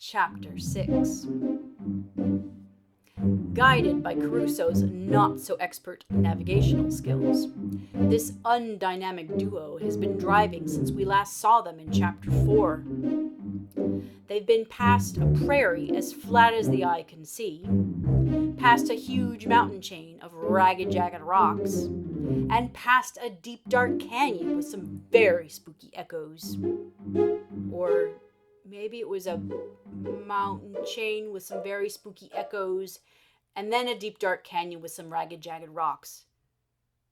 Chapter 6. Guided by Caruso's not-so-expert navigational skills, this undynamic duo has been driving since we last saw them in Chapter 4. They've been past a prairie as flat as the eye can see, past a huge mountain chain of ragged, jagged rocks, and past a deep, dark canyon with some very spooky echoes. Or maybe it was a mountain chain with some very spooky echoes, and then a deep, dark canyon with some ragged, jagged rocks.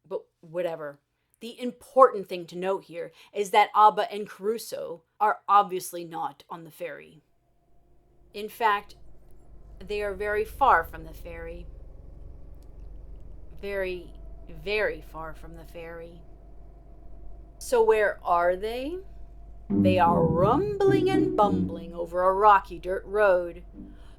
But whatever. The important thing to note here is that Abba and Caruso are obviously not on the ferry. In fact, they are very far from the ferry. Very, very far from the ferry. So where are they? They are rumbling and bumbling over a rocky dirt road,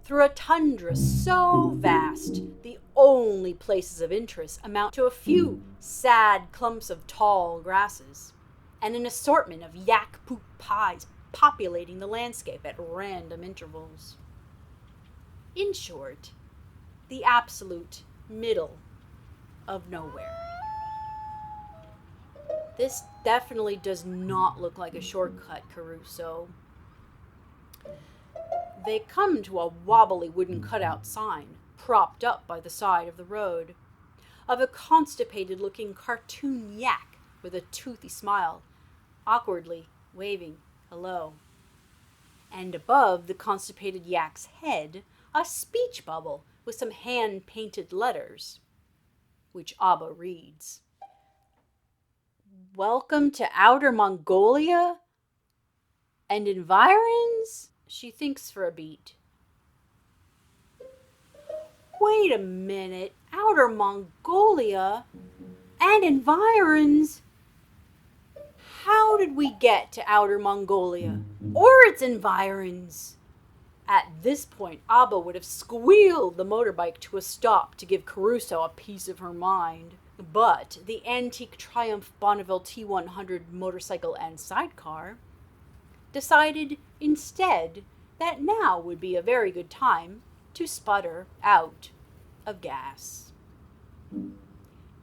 through a tundra so vast the only places of interest amount to a few sad clumps of tall grasses, and an assortment of yak poop pies populating the landscape at random intervals. In short, the absolute middle of nowhere. This definitely does not look like a shortcut, Caruso. They come to a wobbly wooden cutout sign, propped up by the side of the road, of a constipated-looking cartoon yak with a toothy smile, awkwardly waving hello. And above the constipated yak's head, a speech bubble with some hand-painted letters, which Abba reads. Welcome to Outer Mongolia and environs? She thinks for a beat. Wait a minute, Outer Mongolia and environs? How did we get to Outer Mongolia or its environs? At this point, Abba would have squealed the motorbike to a stop to give Caruso a piece of her mind. But the antique Triumph Bonneville T100 motorcycle and sidecar decided instead that now would be a very good time to sputter out of gas.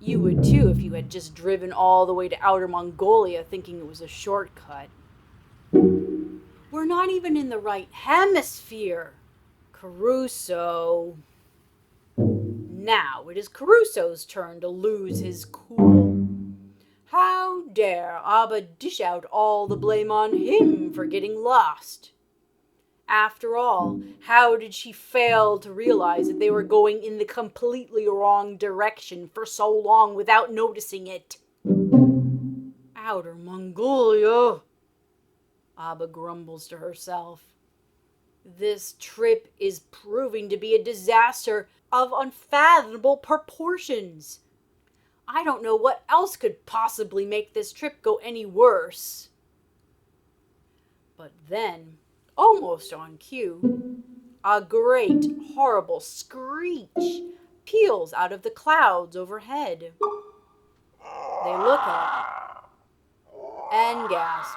You would too if you had just driven all the way to Outer Mongolia thinking it was a shortcut. We're not even in the right hemisphere, Caruso. Now it is Caruso's turn to lose his cool. How dare Abba dish out all the blame on him for getting lost? After all, how did she fail to realize that they were going in the completely wrong direction for so long without noticing it? Outer Mongolia, Abba grumbles to herself. This trip is proving to be a disaster of unfathomable proportions. I don't know what else could possibly make this trip go any worse. But then, almost on cue, a great, horrible screech peals out of the clouds overhead. They look up and gasp.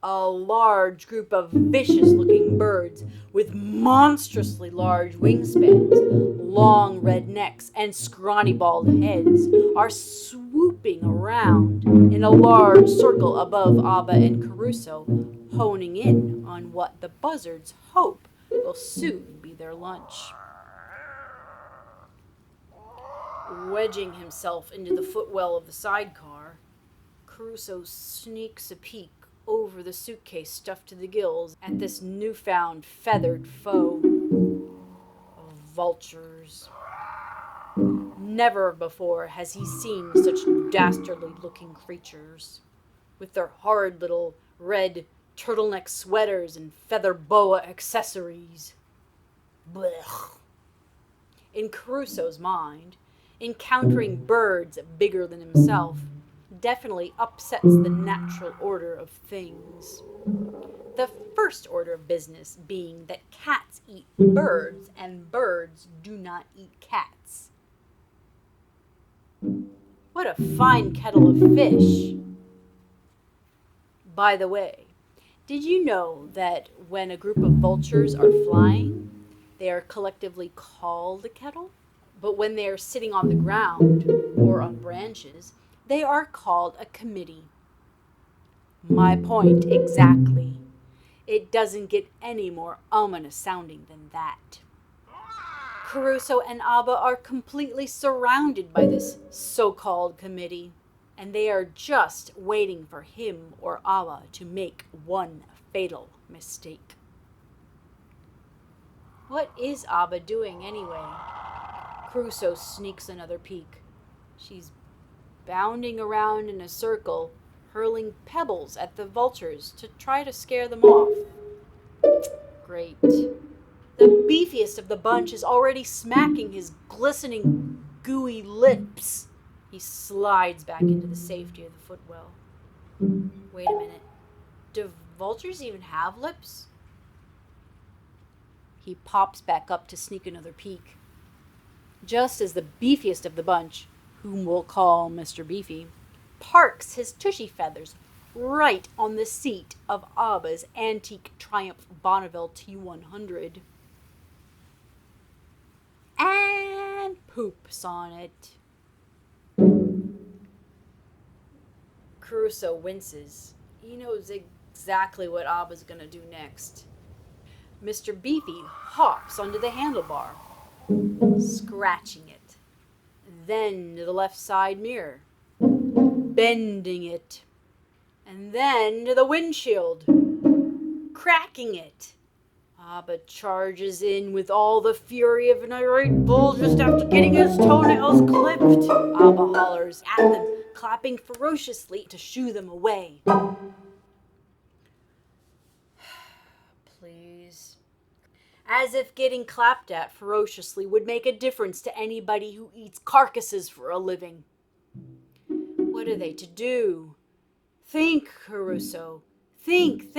A large group of vicious-looking birds with monstrously large wingspans, long red necks, and scrawny bald heads are swooping around in a large circle above Abba and Caruso, honing in on what the buzzards hope will soon be their lunch. Wedging himself into the footwell of the sidecar, Caruso sneaks a peek over the suitcase stuffed to the gills at this newfound feathered foe. Vultures. Never before has he seen such dastardly-looking creatures, with their horrid little red turtleneck sweaters and feather boa accessories. Blech. In Caruso's mind, encountering birds bigger than himself definitely upsets the natural order of things. The first order of business being that cats eat birds and birds do not eat cats. What a fine kettle of fish. By the way, Did you know that when a group of vultures are flying, they are collectively called a kettle? But when they are sitting on the ground or on branches, they are called a committee. My point exactly. It doesn't get any more ominous sounding than that. Caruso and Abba are completely surrounded by this so-called committee, and they are just waiting for him or Abba to make one fatal mistake. What is Abba doing anyway? Caruso sneaks another peek. She's bounding around in a circle, hurling pebbles at the vultures to try to scare them off. Great. The beefiest of the bunch is already smacking his glistening, gooey lips. He slides back into the safety of the footwell. Wait a minute. Do vultures even have lips? He pops back up to sneak another peek. Just as the beefiest of the bunch, whom we'll call Mr. Beefy, parks his tushy feathers right on the seat of Abba's antique Triumph Bonneville T100. And poops on it. Caruso winces. He knows exactly what Abba's gonna do next. Mr. Beefy hops onto the handlebar, scratching it. Then to the left side mirror, bending it. And then to the windshield, cracking it. Abba charges in with all the fury of an irate bull just after getting his toenails clipped. Abba hollers at them, clapping ferociously to shoo them away. Please. As if getting clapped at ferociously would make a difference to anybody who eats carcasses for a living. What are they to do? Think, Caruso. Think.